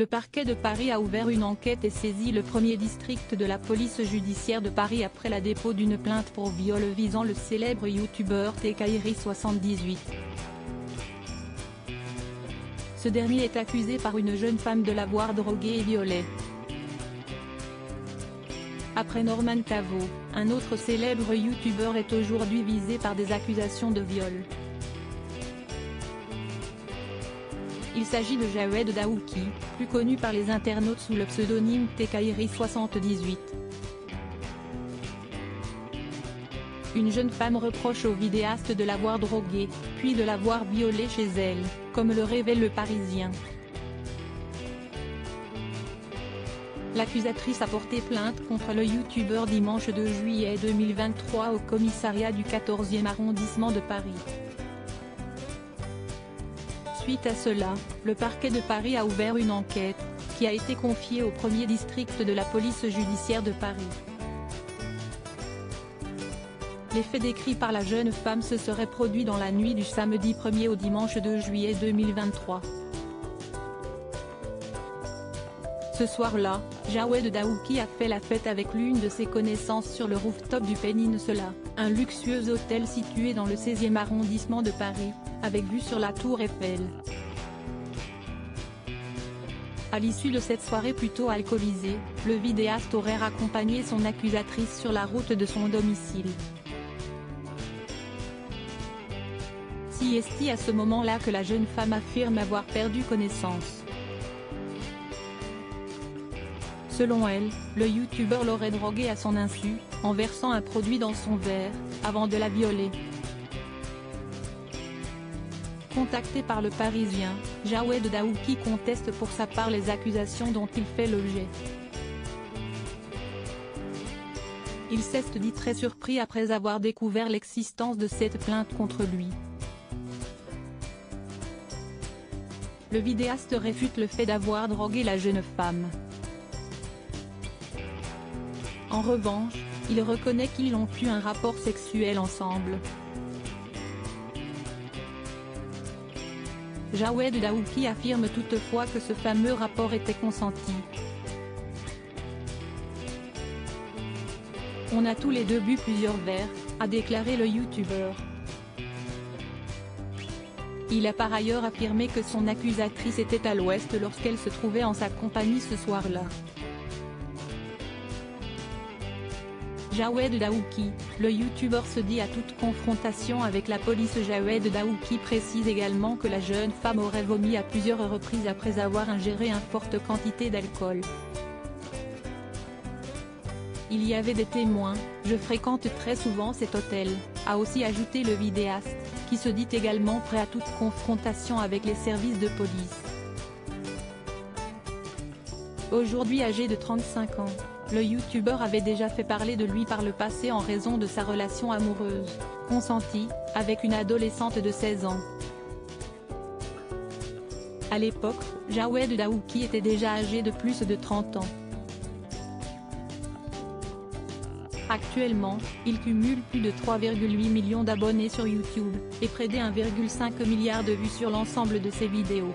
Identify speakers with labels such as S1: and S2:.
S1: Le parquet de Paris a ouvert une enquête et saisi le premier district de la police judiciaire de Paris après la dépôt d'une plainte pour viol visant le célèbre youtubeur Tekairi78. Ce dernier est accusé par une jeune femme de l'avoir drogué et violé. Après Norman Tavo, un autre célèbre youtubeur est aujourd'hui visé par des accusations de viol. Il s'agit de Jawed Daouki, plus connu par les internautes sous le pseudonyme Tekairi78. Une jeune femme reproche au vidéaste de l'avoir drogué, puis de l'avoir violé chez elle, comme le révèle Le Parisien. L'accusatrice a porté plainte contre le youtubeur dimanche 2 juillet 2023 au commissariat du 14e arrondissement de Paris. Suite à cela, le parquet de Paris a ouvert une enquête, qui a été confiée au premier district de la police judiciaire de Paris. Les faits décrits par la jeune femme se seraient produits dans la nuit du samedi 1er au dimanche 2 juillet 2023. Ce soir-là, Jawed Daouki a fait la fête avec l'une de ses connaissances sur le rooftop du Peninsula, un luxueux hôtel situé dans le 16e arrondissement de Paris, avec vue sur la tour Eiffel. À l'issue de cette soirée plutôt alcoolisée, le vidéaste aurait raccompagné son accusatrice sur la route de son domicile. C'est à ce moment-là que la jeune femme affirme avoir perdu connaissance. Selon elle, le youtubeur l'aurait droguée à son insu, en versant un produit dans son verre, avant de la violer. Contacté par Le Parisien, Jawed Daouki conteste pour sa part les accusations dont il fait l'objet. Il s'est dit très surpris après avoir découvert l'existence de cette plainte contre lui. Le vidéaste réfute le fait d'avoir drogué la jeune femme. En revanche, il reconnaît qu'ils ont eu un rapport sexuel ensemble. Jawed Daouki affirme toutefois que ce fameux rapport était consenti. « On a tous les deux bu plusieurs verres », a déclaré le youtubeur. Il a par ailleurs affirmé que son accusatrice était à l'ouest lorsqu'elle se trouvait en sa compagnie ce soir-là. Jawed Daouki, le youtubeur se dit à toute confrontation avec la police. Jawed Daouki précise également que la jeune femme aurait vomi à plusieurs reprises après avoir ingéré une forte quantité d'alcool. Il y avait des témoins, je fréquente très souvent cet hôtel, a aussi ajouté le vidéaste, qui se dit également prêt à toute confrontation avec les services de police. Aujourd'hui âgé de 35 ans, le youtubeur avait déjà fait parler de lui par le passé en raison de sa relation amoureuse, consentie, avec une adolescente de 16 ans. À l'époque, Jawed Daouki était déjà âgé de plus de 30 ans. Actuellement, il cumule plus de 3,8 millions d'abonnés sur YouTube, et près de 1,5 milliard de vues sur l'ensemble de ses vidéos.